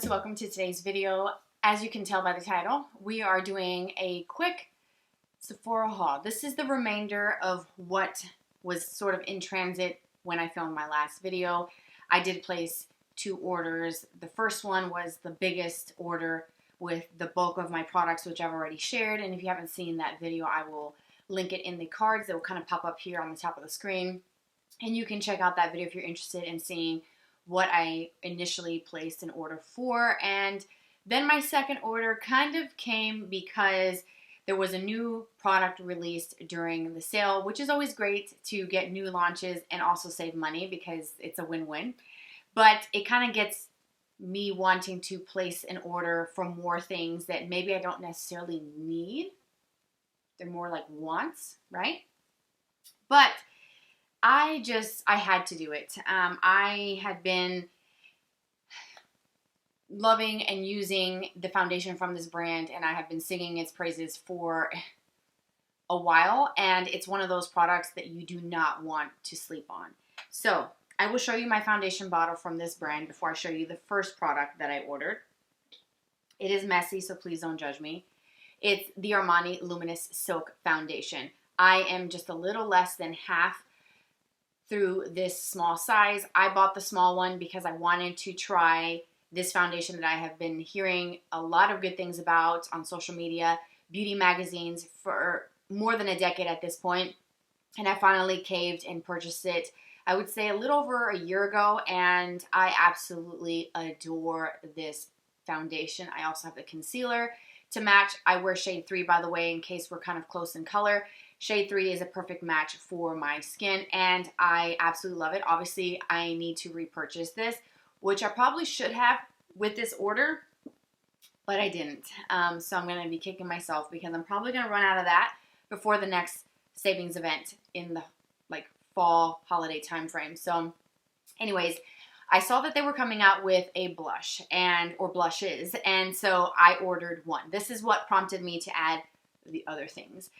welcome to today's video. As you can tell by the title, we are doing a quick Sephora haul. This is the remainder of what was sort of in transit when I filmed my last video. I did place 2 orders. The first one was the biggest order with the bulk of my products, which I've already shared. And if you haven't seen that video, I will link it in the cards that will kind of pop up here on the top of the screen. And you can check out that video if you're interested in seeing what I initially placed an order for. And then my second order kind of came because there was a new product released during the sale, which is always great to get new launches and also save money because it's a win-win. But it kind of gets me wanting to place an order for more things that maybe I don't necessarily need. They're more like wants, right? But I had to do it. I had been loving and using the foundation from this brand, and I have been singing its praises for a while, and it's one of those products that you do not want to sleep on. So I will show you my foundation bottle from this brand before I show you the first product that I ordered. It is messy, so please don't judge me. It's the Armani Luminous Silk Foundation. I am just a little less than half through this small size. I bought the small one because I wanted to try this foundation that I have been hearing a lot of good things about on social media, beauty magazines for more than a decade at this point. And I finally caved and purchased it, I would say a little over a year ago, and I absolutely adore this foundation. I also have the concealer to match. I wear shade 3, by the way, in case we're kind of close in color. Shade 3 is a perfect match for my skin, and I absolutely love it. Obviously, I need to repurchase this, which I probably should have with this order, but I didn't. So I'm going to be kicking myself because I'm probably going to run out of that before the next savings event in the fall holiday time frame. So anyways, I saw that they were coming out with a blush or blushes, and so I ordered one. This is what prompted me to add the other things.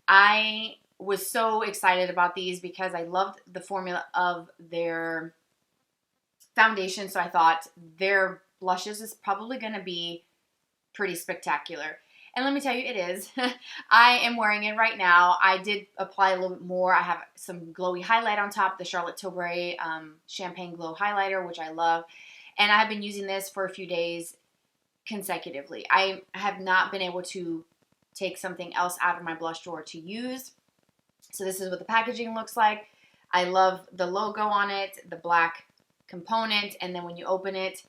I was so excited about these because I loved the formula of their foundation, so I thought their blushes is probably going to be pretty spectacular. And let me tell you, it is. I am wearing it right now. I did apply a little bit more. I have some glowy highlight on top, the Charlotte Tilbury Champagne Glow Highlighter, which I love. And I have been using this for a few days consecutively. I have not been able to take something else out of my blush drawer to use. So this is what the packaging looks like. I love the logo on it, the black component, and then when you open it,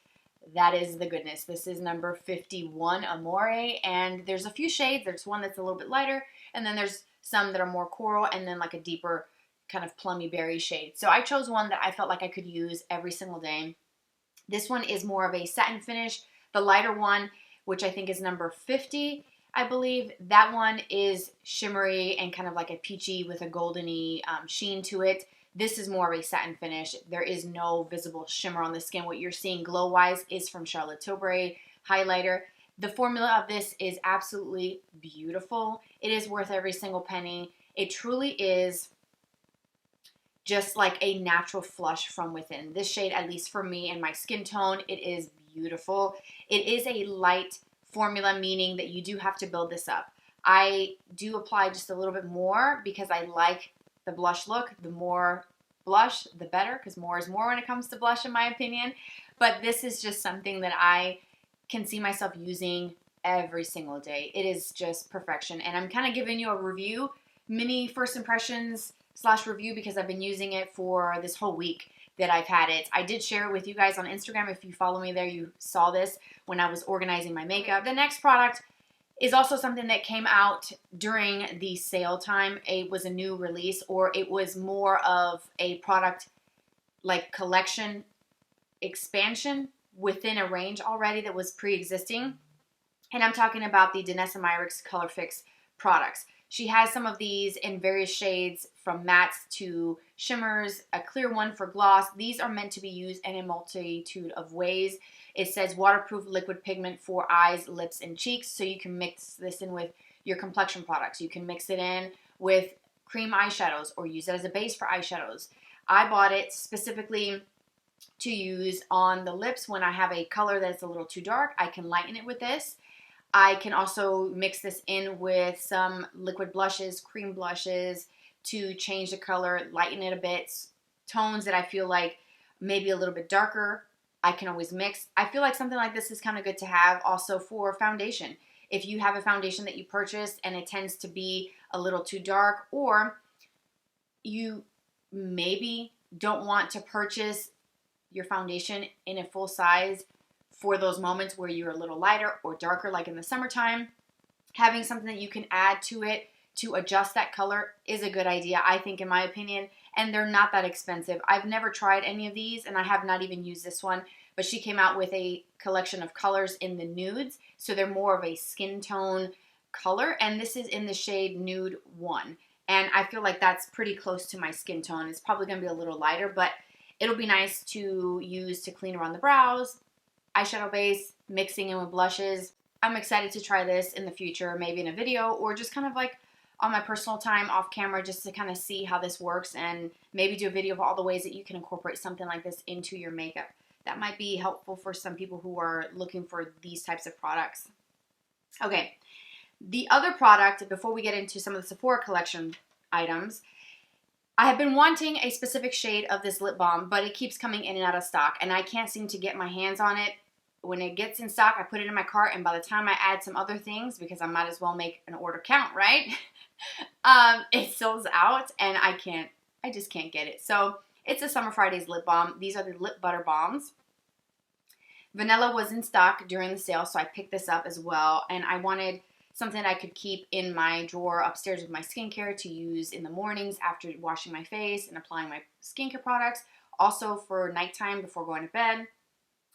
that is the goodness. This is number 51 Amore, and there's a few shades. There's one that's a little bit lighter, and then there's some that are more coral, and then like a deeper kind of plummy berry shade. So I chose one that I felt like I could use every single day. This one is more of a satin finish. The lighter one, which I think is number 50, I believe, that one is shimmery and kind of like a peachy with a goldeny sheen to it. This is more of a satin finish. There is no visible shimmer on the skin. What you're seeing glow-wise is from Charlotte Tilbury highlighter. The formula of this is absolutely beautiful. It is worth every single penny. It truly is just like a natural flush from within. This shade, at least for me and my skin tone, it is beautiful. It is a light formula, meaning that you do have to build this up. I do apply just a little bit more because I like the blush look. The more blush, the better, because more is more when it comes to blush, in my opinion. But this is just something that I can see myself using every single day. It is just perfection. And I'm kind of giving you a review, mini first impressions / review, because I've been using it for this whole week that I've had it. I did share it with you guys on Instagram. If you follow me there, you saw this when I was organizing my makeup. The next product is also something that came out during the sale time. It was a new release, or it was more of a product like collection expansion within a range already that was pre-existing. And I'm talking about the Danessa Myricks Colorfix products. She has some of these in various shades, from mattes to shimmers, a clear one for gloss. These are meant to be used in a multitude of ways. It says waterproof liquid pigment for eyes, lips, and cheeks. So you can mix this in with your complexion products. You can mix it in with cream eyeshadows or use it as a base for eyeshadows. I bought it specifically to use on the lips when I have a color that's a little too dark. I can lighten it with this. I can also mix this in with some liquid blushes, cream blushes, to change the color, lighten it a bit. Tones that I feel like maybe a little bit darker, I can always mix. I feel like something like this is kind of good to have also for foundation. If you have a foundation that you purchased and it tends to be a little too dark, or you maybe don't want to purchase your foundation in a full size for those moments where you're a little lighter or darker, like in the summertime, having something that you can add to it to adjust that color is a good idea, I think, in my opinion. And they're not that expensive. I've never tried any of these, and I have not even used this one, but she came out with a collection of colors in the nudes, so they're more of a skin tone color, and this is in the shade Nude 1. And I feel like that's pretty close to my skin tone. It's probably going to be a little lighter, but it'll be nice to use to clean around the brows, eyeshadow base, mixing in with blushes. I'm excited to try this in the future, maybe in a video, or just kind of like on my personal time off camera, just to kind of see how this works and maybe do a video of all the ways that you can incorporate something like this into your makeup. That might be helpful for some people who are looking for these types of products. Okay, the other product, before we get into some of the Sephora collection items, I have been wanting a specific shade of this lip balm, but it keeps coming in and out of stock, and I can't seem to get my hands on it. When it gets in stock, I put it in my cart, and by the time I add some other things, because I might as well make an order count, right? It sells out, and I just can't get it. So it's a Summer Fridays lip balm. These are the lip butter balms. Vanilla was in stock during the sale, so I picked this up as well, and I wanted something I could keep in my drawer upstairs with my skincare to use in the mornings after washing my face and applying my skincare products. Also for nighttime before going to bed.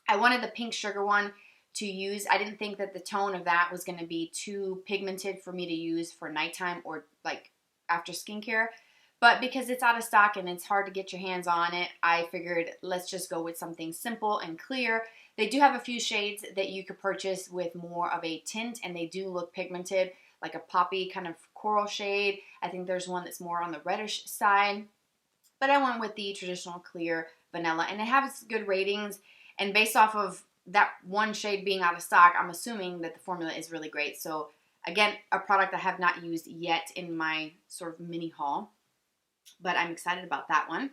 I wanted the pink sugar one to use. I didn't think that the tone of that was going to be too pigmented for me to use for nighttime or like after skincare. But because it's out of stock and it's hard to get your hands on it, I figured let's just go with something simple and clear. They do have a few shades that you could purchase with more of a tint, and they do look pigmented, like a poppy kind of coral shade. I think there's one that's more on the reddish side. But I went with the traditional clear vanilla, and it has good ratings. And based off of that one shade being out of stock, I'm assuming that the formula is really great. So again, a product I have not used yet in my sort of mini haul, but I'm excited about that one.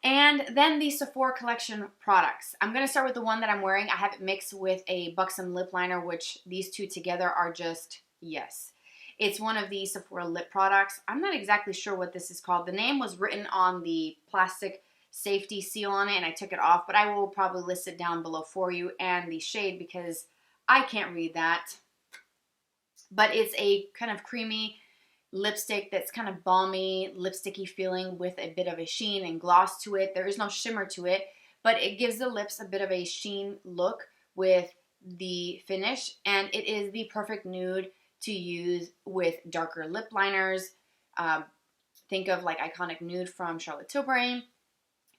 And then the Sephora collection products. I'm going to start with the one that I'm wearing. I have it mixed with a Buxom lip liner, which these two together are just, yes. It's one of the Sephora lip products. I'm not exactly sure what this is called. The name was written on the plastic safety seal on it, and I took it off, but I will probably list it down below for you and the shade because I can't read that. But it's a kind of creamy lipstick that's kind of balmy, lipsticky feeling with a bit of a sheen and gloss to it. There is no shimmer to it, but it gives the lips a bit of a sheen look with the finish, and it is the perfect nude to use with darker lip liners. Think of like Iconic Nude from Charlotte Tilbury,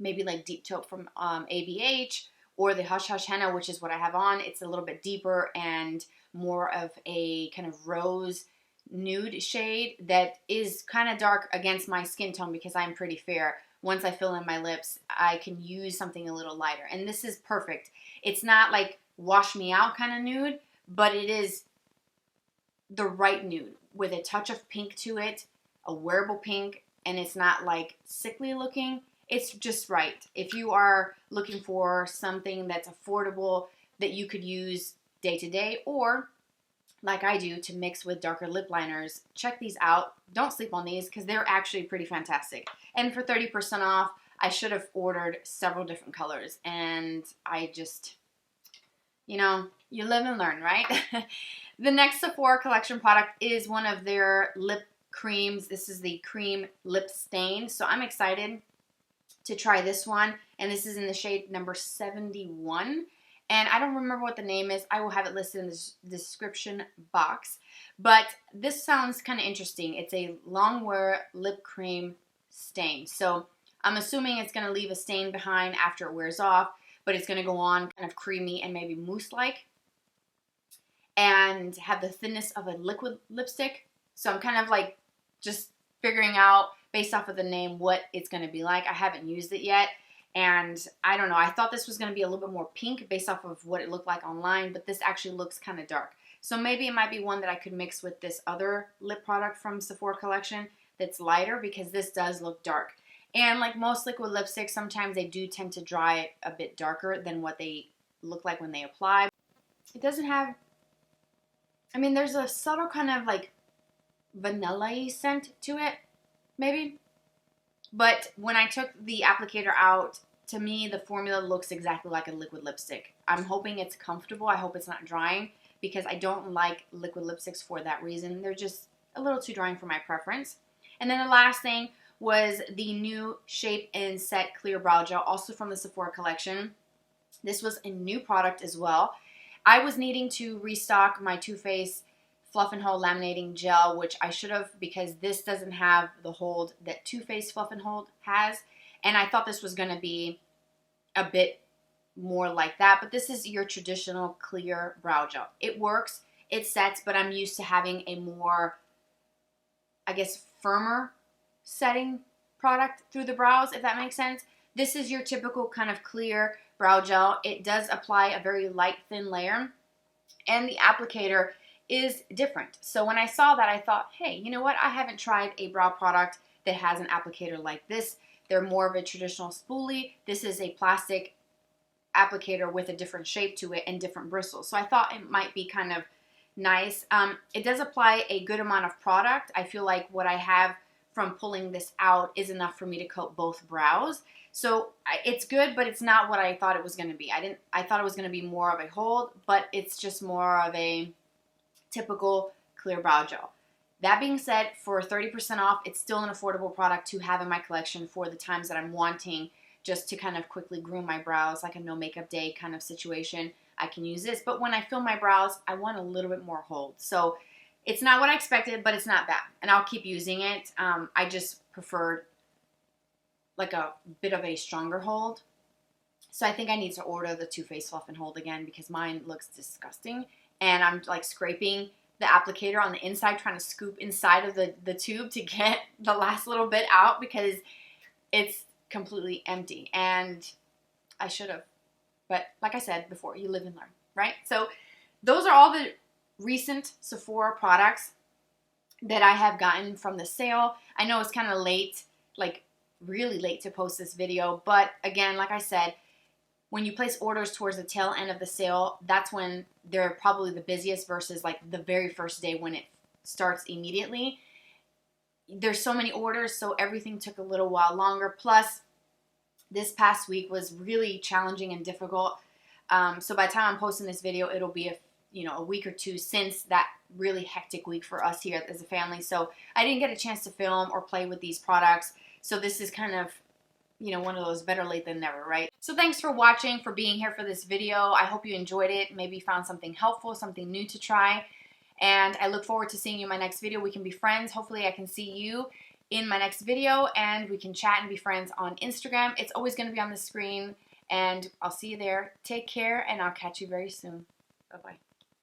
maybe like Deep Taupe from ABH, or the Hush Hush Henna, which is what I have on. It's a little bit deeper and more of a kind of rose nude shade that is kind of dark against my skin tone because I'm pretty fair. Once I fill in my lips, I can use something a little lighter, and this is perfect. It's not like wash me out kind of nude, but it is the right nude with a touch of pink to it, a wearable pink, and it's not like sickly looking. It's just right. If you are looking for something that's affordable that you could use day to day, or like I do, to mix with darker lip liners, check these out. Don't sleep on these because they're actually pretty fantastic. And for 30% off, I should have ordered several different colors, and I just, you know, you live and learn, right? The next Sephora collection product is one of their lip creams. This is the Cream Lip Stain, so I'm excited to try this one, and this is in the shade number 71. And I don't remember what the name is. I will have it listed in the description box. But this sounds kind of interesting. It's a long wear lip cream stain. So I'm assuming it's going to leave a stain behind after it wears off, but it's going to go on kind of creamy and maybe mousse-like and have the thinness of a liquid lipstick. So I'm kind of like just figuring out, based off of the name, what it's going to be like. I haven't used it yet. And I don't know, I thought this was going to be a little bit more pink based off of what it looked like online, but this actually looks kind of dark. So maybe it might be one that I could mix with this other lip product from Sephora collection that's lighter, because this does look dark. And like most liquid lipsticks, sometimes they do tend to dry a bit darker than what they look like when they apply. It doesn't have, I mean, there's a subtle kind of like vanilla-y scent to it, maybe. But when I took the applicator out, to me, the formula looks exactly like a liquid lipstick. I'm hoping it's comfortable. I hope it's not drying, because I don't like liquid lipsticks for that reason. They're just a little too drying for my preference. And then the last thing was the new Shape and Set Clear Brow Gel, also from the Sephora collection. This was a new product as well. I was needing to restock my Too Faced Fluff and Hold Laminating Gel, which I should have, because this doesn't have the hold that Too Faced Fluff and Hold has. And I thought this was going to be a bit more like that. But this is your traditional clear brow gel. It works, it sets, but I'm used to having a more, I guess, firmer setting product through the brows, if that makes sense. This is your typical kind of clear brow gel. It does apply a very light, thin layer. And the applicator is different. So when I saw that, I thought, hey, you know what? I haven't tried a brow product that has an applicator like this. They're more of a traditional spoolie. This is a plastic applicator with a different shape to it and different bristles. So I thought it might be kind of nice. It does apply a good amount of product. I feel like what I have from pulling this out is enough for me to coat both brows. So it's good, but it's not what I thought it was going to be. I thought it was going to be more of a hold, but it's just more of a typical clear brow gel. That being said, for 30% off, it's still an affordable product to have in my collection for the times that I'm wanting just to kind of quickly groom my brows, like a no makeup day kind of situation. I can use this, but when I fill my brows, I want a little bit more hold. So it's not what I expected, but it's not bad, and I'll keep using it. I just preferred like a bit of a stronger hold. So I think I need to order the Too Faced Fluff and Hold again, because mine looks disgusting. And I'm like scraping the applicator on the inside, trying to scoop inside of the tube to get the last little bit out, because it's completely empty. And I should have. But like I said before, you live and learn, right? So those are all the recent Sephora products that I have gotten from the sale. I know it's kind of late, like really late to post this video. But again, like I said, when you place orders towards the tail end of the sale, that's when they're probably the busiest versus like the very first day when it starts immediately. There's so many orders, so everything took a little while longer. Plus, this past week was really challenging and difficult. So by the time I'm posting this video, it'll be a week or two since that really hectic week for us here as a family. So I didn't get a chance to film or play with these products. So this is kind of, one of those better late than never, right? So thanks for watching, for being here for this video. I hope you enjoyed it. Maybe found something helpful, something new to try. And I look forward to seeing you in my next video. We can be friends. Hopefully I can see you in my next video, and we can chat and be friends on Instagram. It's always going to be on the screen, and I'll see you there. Take care, and I'll catch you very soon. Bye-bye.